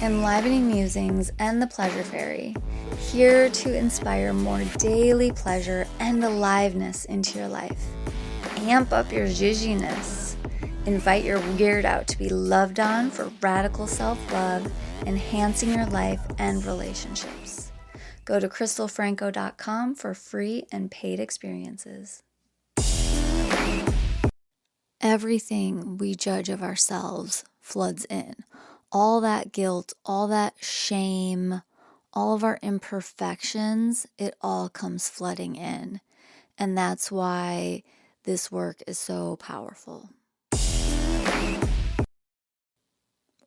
Enlivening Musings and the Pleasure Fairy, here to inspire more daily pleasure and aliveness into your life. Amp up your zhuzhiness. Invite your weird out to be loved on for radical self-love, enhancing your life and relationships. Go to crystalfranco.com for free and paid experiences. Everything we judge of ourselves floods in. All that guilt, all that shame, all of our imperfections, it all comes flooding in. And that's why this work is so powerful.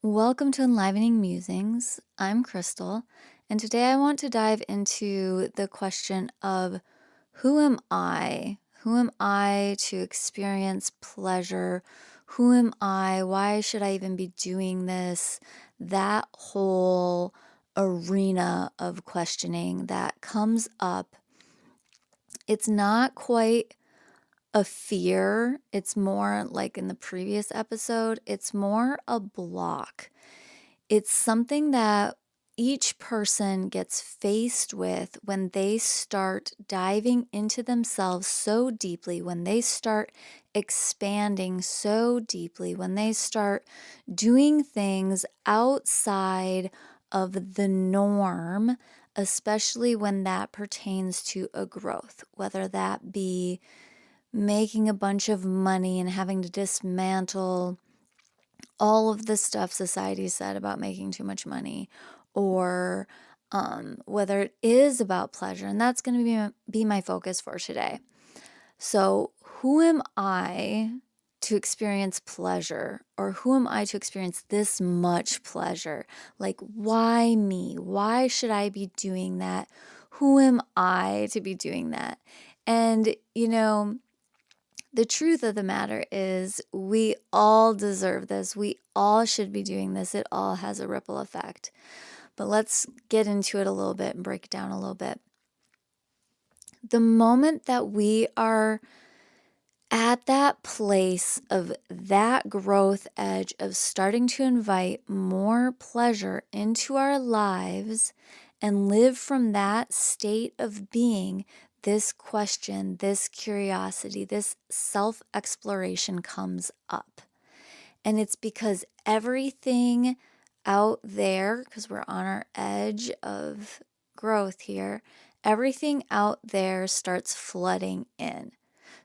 Welcome to Enlivening Musings. I'm Crystal, and today I want to dive into the question of who am I? Who am I to experience pleasure? Who am I? Why should I even be doing this? That whole arena of questioning that comes up. It's not quite a fear. It's more like in the previous episode, it's more a block. It's something that each person gets faced with when they start diving into themselves so deeply, when they start expanding so deeply, when they start doing things outside of the norm, especially when that pertains to a growth, whether that be making a bunch of money and having to dismantle all of the stuff society said about making too much money, or whether it is about pleasure. And that's going to be my focus for today. So who am I to experience pleasure, or who am I to experience this much pleasure? Like, why me? Why should I be doing that? Who am I to be doing that? And, the truth of the matter is we all deserve this. We all should be doing this. It all has a ripple effect. But let's get into it a little bit and break it down a little bit. The moment that we are at that place of that growth edge of starting to invite more pleasure into our lives and live from that state of being, this question, this curiosity, this self-exploration comes up. And it's because everything out there, because we're on our edge of growth here, everything out there starts flooding in.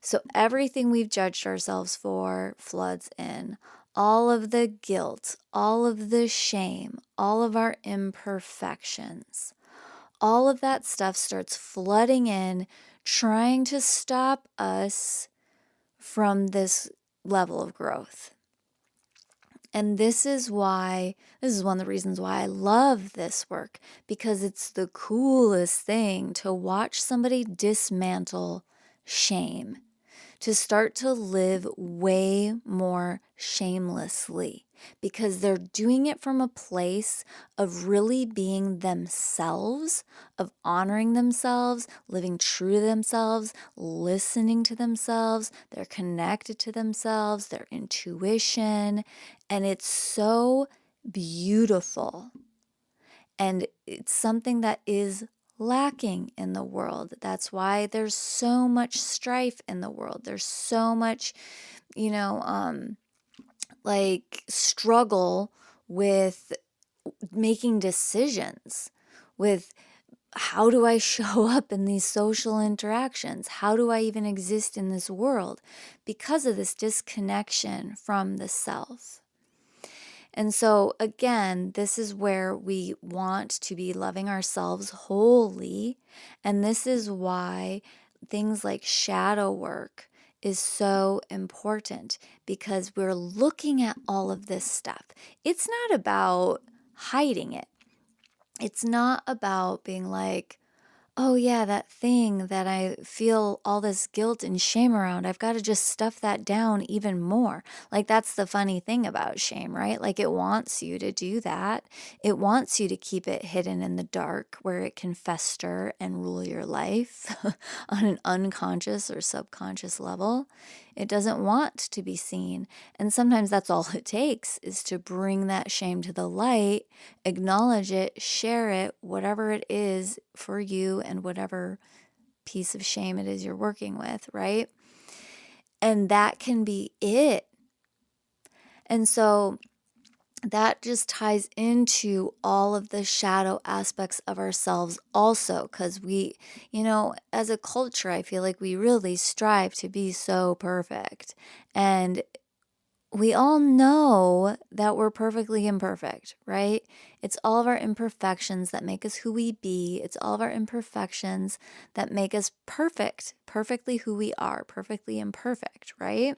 So everything we've judged ourselves for floods in. All of the guilt, all of the shame, all of our imperfections. All of that stuff starts flooding in, trying to stop us from this level of growth. And this is one of the reasons why I love this work, because it's the coolest thing to watch somebody dismantle shame, to start to live way more shamelessly, because they're doing it from a place of really being themselves, of honoring themselves, living true to themselves, listening to themselves. They're connected to themselves, their intuition, and it's so beautiful. And it's something that is lacking in the world. That's why there's so much strife in the world. There's so much, struggle with making decisions, with how do I show up in these social interactions? How do I even exist in this world? Because of this disconnection from the self. And so, again, this is where we want to be loving ourselves wholly. And this is why things like shadow work is so important, because we're looking at all of this stuff. It's not about hiding it. It's not about being like, oh yeah, that thing that I feel all this guilt and shame around, I've got to just stuff that down even more. Like, that's the funny thing about shame, right? Like, it wants you to do that. It wants you to keep it hidden in the dark where it can fester and rule your life on an unconscious or subconscious level. It doesn't want to be seen. And sometimes that's all it takes, is to bring that shame to the light, acknowledge it, share it, whatever it is for you and whatever piece of shame it is you're working with, right? And that can be it. And so that just ties into all of the shadow aspects of ourselves also, because we, as a culture, I feel like we really strive to be so perfect. And we all know that we're perfectly imperfect, right? It's all of our imperfections that make us who we be. It's all of our imperfections that make us perfect, perfectly who we are, perfectly imperfect, right?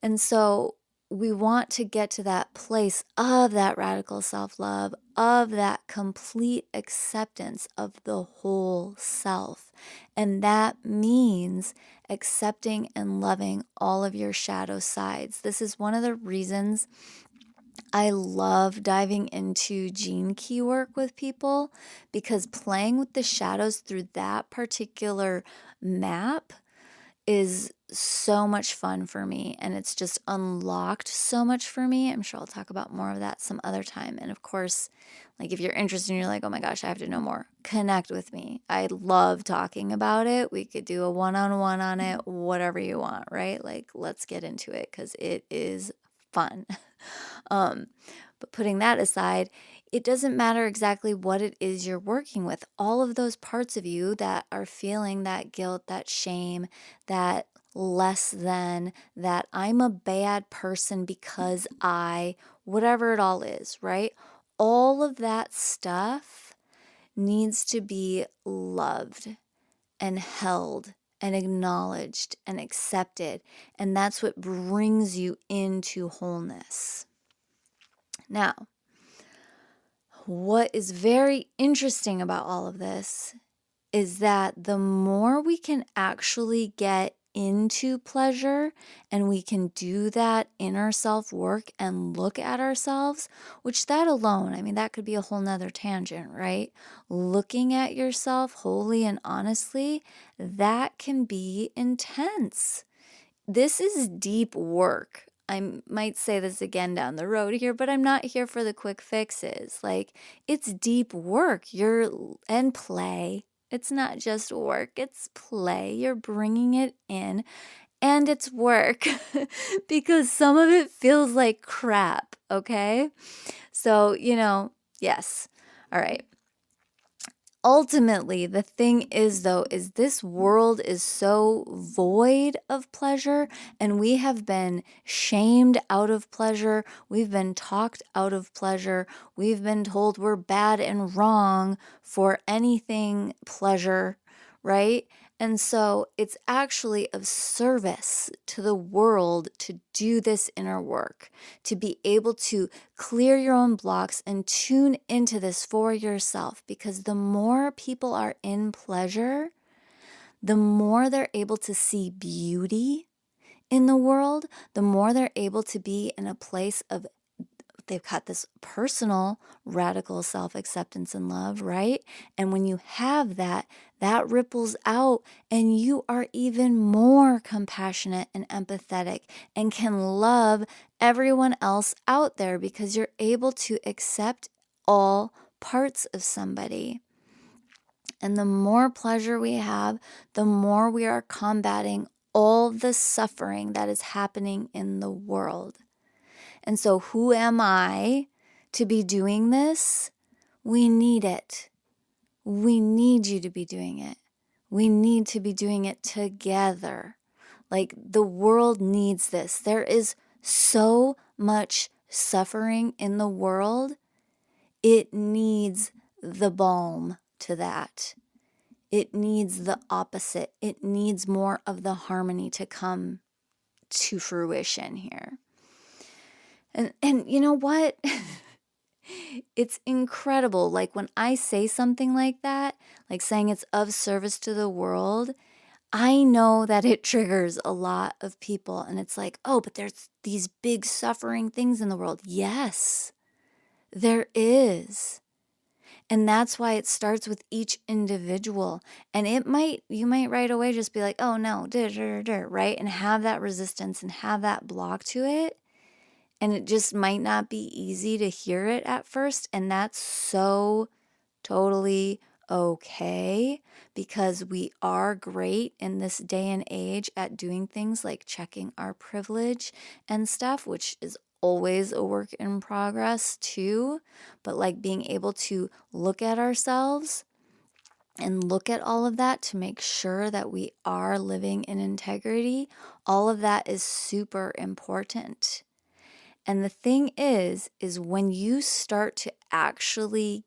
And so we want to get to that place of that radical self-love, of that complete acceptance of the whole self. And that means accepting and loving all of your shadow sides. This is one of the reasons I love diving into gene key work with people, because playing with the shadows through that particular map is so much fun for me, and it's just unlocked so much for me. I'm sure I'll talk about more of that some other time. And of course, like, if you're interested and you're like, oh my gosh, I have to know more, connect with me. I love talking about it. We could do a one-on-one on it, whatever you want, right? Like, let's get into it because it is fun. But putting that aside, it doesn't matter exactly what it is you're working with. All of those parts of you that are feeling that guilt, that shame, that less than, that I'm a bad person because whatever it all is, right? All of that stuff needs to be loved and held and acknowledged and accepted. And that's what brings you into wholeness. Now, what is very interesting about all of this is that the more we can actually get into pleasure, and we can do that inner self work and look at ourselves, which that alone, I mean, that could be a whole nother tangent, right? Looking at yourself wholly and honestly, that can be intense. This is deep work. I might say this again down the road here, but I'm not here for the quick fixes. Like, it's deep work. And play. It's not just work, it's play. You're bringing it in, and it's work because some of it feels like crap, okay? So, yes. All right. Ultimately, the thing is, though, is this world is so void of pleasure, and we have been shamed out of pleasure. We've been talked out of pleasure. We've been told we're bad and wrong for anything pleasure, right? And so it's actually of service to the world to do this inner work, to be able to clear your own blocks and tune into this for yourself. Because the more people are in pleasure, the more they're able to see beauty in the world, the more they're able to be in a place of, they've got this personal radical self-acceptance and love, right? And when you have that, that ripples out, and you are even more compassionate and empathetic and can love everyone else out there, because you're able to accept all parts of somebody. And the more pleasure we have, the more we are combating all the suffering that is happening in the world. And so, who am I to be doing this? We need it. We need you to be doing it. We need to be doing it together. Like, the world needs this. There is so much suffering in the world. It needs the balm to that. It needs the opposite. It needs more of the harmony to come to fruition here. And you know what? It's incredible. Like when I say something like that, like saying it's of service to the world, I know that it triggers a lot of people. And it's like, oh, but there's these big suffering things in the world. Yes, there is. And that's why it starts with each individual. And you might right away just be like, oh no, right? And have that resistance and have that block to it. And it just might not be easy to hear it at first. And that's so totally okay, because we are great in this day and age at doing things like checking our privilege and stuff, which is always a work in progress too. But like being able to look at ourselves and look at all of that to make sure that we are living in integrity, all of that is super important. And the thing is when you start to actually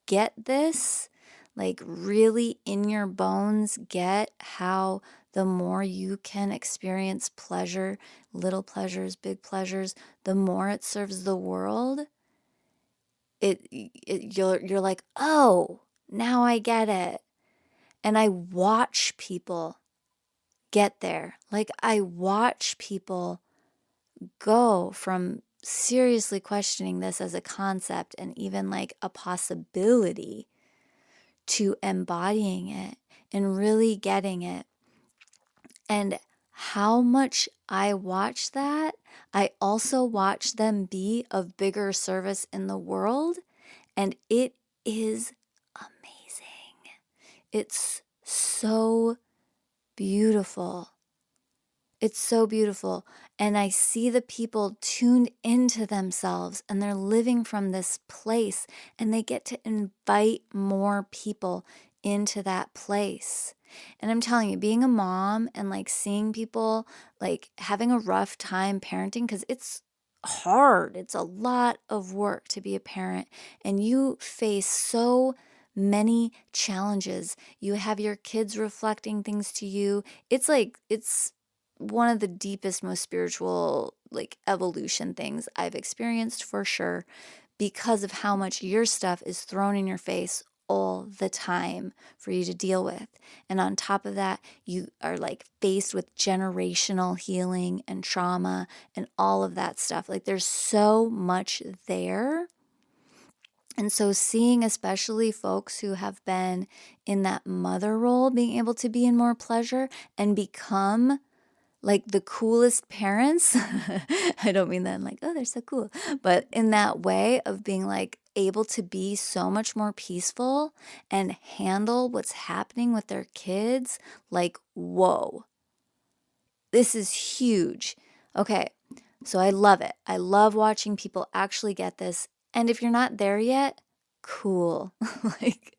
get this, like really in your bones, get how the more you can experience pleasure, little pleasures, big pleasures, the more it serves the world, you're like, oh, now I get it. And I watch people get there. Like I watch people go from seriously questioning this as a concept and even like a possibility to embodying it and really getting it. And how much I watch that, I also watch them be of bigger service in the world. And it is amazing. It's so beautiful. It's so beautiful. And I see the people tuned into themselves and they're living from this place and they get to invite more people into that place. And I'm telling you, being a mom and like seeing people like having a rough time parenting, because it's hard, it's a lot of work to be a parent, and you face so many challenges. You have your kids reflecting things to you. It's one of the deepest, most spiritual, like evolution things I've experienced for sure, because of how much your stuff is thrown in your face all the time for you to deal with. And on top of that, you are like faced with generational healing and trauma and all of that stuff. Like there's so much there. And so seeing especially folks who have been in that mother role being able to be in more pleasure and become like the coolest parents. I don't mean that in like, oh, they're so cool, but in that way of being like able to be so much more peaceful and handle what's happening with their kids. Like, whoa, this is huge. Okay, so I love it. I love watching people actually get this. And if you're not there yet, cool. Like,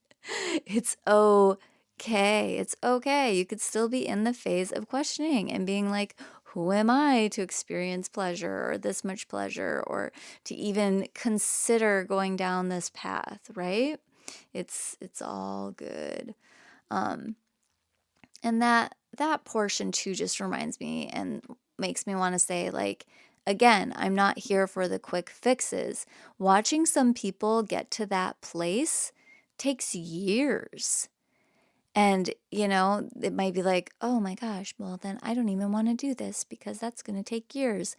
it's okay. It's okay. You could still be in the phase of questioning and being like, who am I to experience pleasure or this much pleasure or to even consider going down this path, right? It's all good. Um, and that portion too just reminds me and makes me want to say, like, again, I'm not here for the quick fixes. Watching some people get to that place takes years. And, it might be like, oh my gosh, well, then I don't even want to do this because that's going to take years.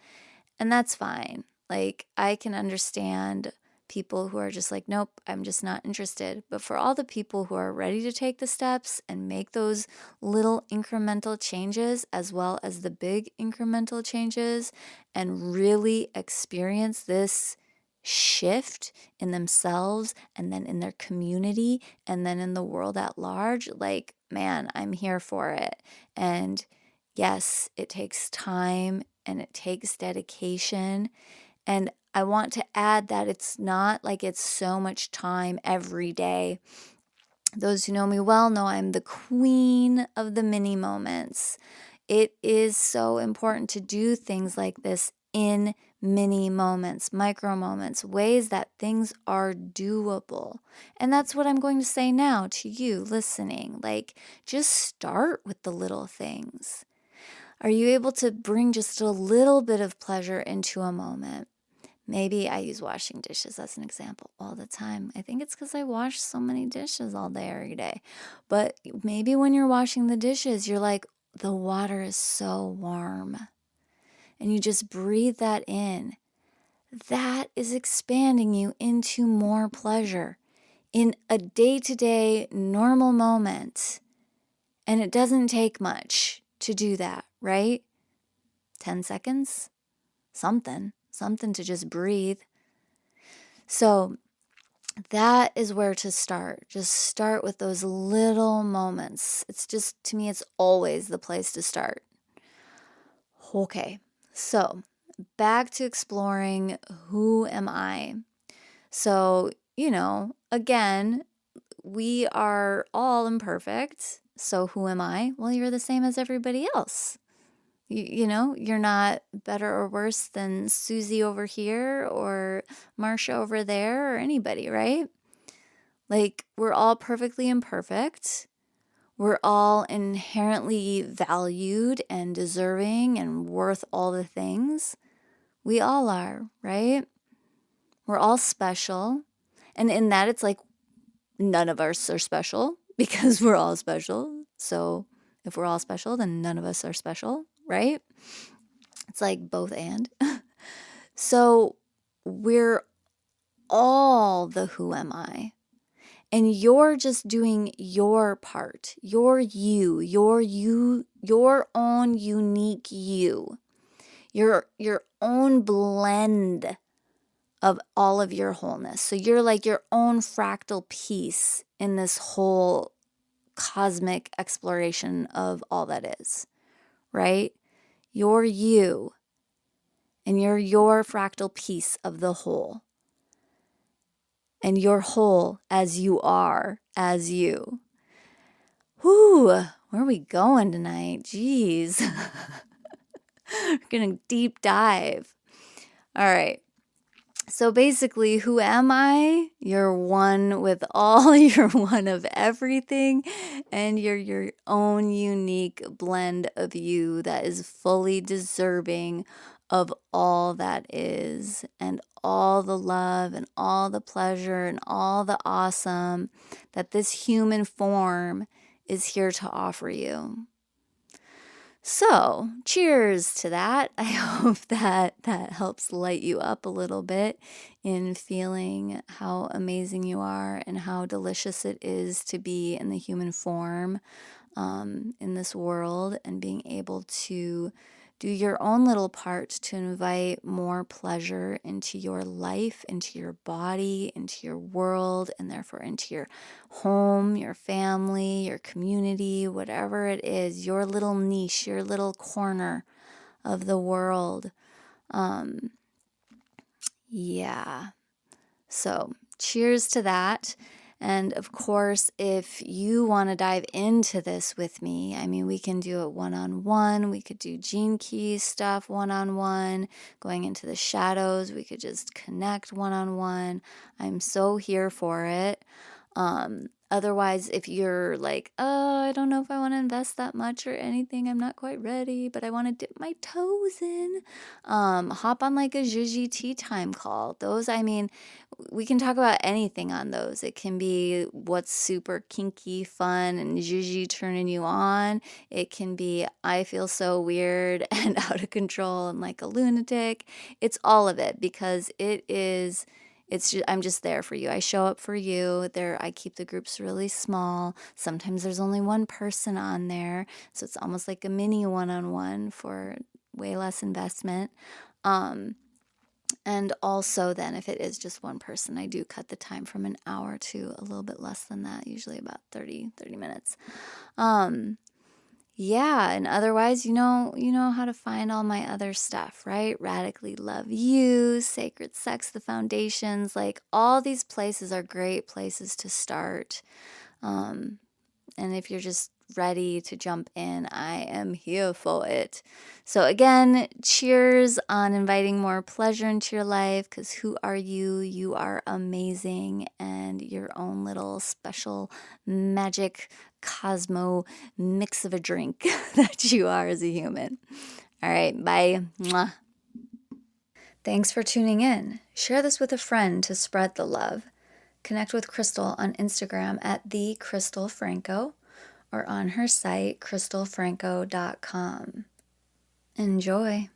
And that's fine. Like, I can understand people who are just like, nope, I'm just not interested. But for all the people who are ready to take the steps and make those little incremental changes, as well as the big incremental changes, and really experience this shift in themselves and then in their community and then in the world at large, like, man, I'm here for it. And yes, it takes time and it takes dedication. And I want to add that it's not like it's so much time every day. Those who know me well know I'm the queen of the mini moments. It is so important to do things like this in mini moments, micro moments, ways that things are doable. And that's what I'm going to say now to you listening. Like, just start with the little things. Are you able to bring just a little bit of pleasure into a moment? Maybe I use washing dishes as an example all the time. I think it's because I wash so many dishes all day, every day. But maybe when you're washing the dishes, you're like, the water is so warm. And you just breathe that in. That is expanding you into more pleasure in a day-to-day normal moment. And it doesn't take much to do that, right? 10 seconds? Something to just breathe. So that is where to start. Just start with those little moments. It's just, to me, it's always the place to start. Okay, so back to exploring, who am I? So, again, we are all imperfect. So who am I? Well, you're the same as everybody else. You're not better or worse than Susie over here or Marcia over there or anybody, right? Like, we're all perfectly imperfect. We're all inherently valued and deserving and worth all the things. We all are, right? We're all special. And in that, it's like none of us are special because we're all special. So if we're all special, then none of us are special, right? It's like both and. So we're all the who am I. And you're just doing your part. You're you, your own unique you. Your own blend of all of your wholeness. So you're like your own fractal piece in this whole cosmic exploration of all that is, right? You're you, and you're your fractal piece of the whole. And you're whole as you are, as you. Whew, where are we going tonight? Jeez. We're going to deep dive. All right. So basically, who am I? You're one with all, you're one of everything, and you're your own unique blend of you that is fully deserving of all that is, and all the love, and all the pleasure, and all the awesome that this human form is here to offer you. So, cheers to that. I hope that helps light you up a little bit in feeling how amazing you are and how delicious it is to be in the human form in this world, and being able to do your own little part to invite more pleasure into your life, into your body, into your world, and therefore into your home, your family, your community, whatever it is, your little niche, your little corner of the world. Yeah. So, cheers to that. And of course, if you want to dive into this with me, I mean, we can do it one-on-one. We could do Gene Keys stuff one-on-one, going into the shadows. We could just connect one-on-one. I'm so here for it. Otherwise, if you're like, I don't know if I want to invest that much or anything, I'm not quite ready, but I want to dip my toes in, hop on like a Gigi tea time call. Those, I mean, we can talk about anything on those. It can be what's super kinky, fun, and Gigi turning you on. It can be, I feel so weird and out of control and like a lunatic. It's all of it, because I'm just there for you. I show up for you. I keep the groups really small. Sometimes there's only one person on there, so it's almost like a mini one-on-one for way less investment. And also then, if it is just one person, I do cut the time from an hour to a little bit less than that, usually about 30 minutes. Yeah, and otherwise, you know how to find all my other stuff, right? Radically Love You, Sacred Sex, The Foundations, like all these places are great places to start. And if you're just ready to jump in, I am here for it. So again, cheers on inviting more pleasure into your life, because who are you? You are amazing, and your own little special magic cosmo mix of a drink that you are as a human. All right, bye. Mwah. Thanks for tuning in. Share this with a friend to spread the love. Connect with Crystal on Instagram at @thecrystalfranco or on her site crystalfranco.com. Enjoy.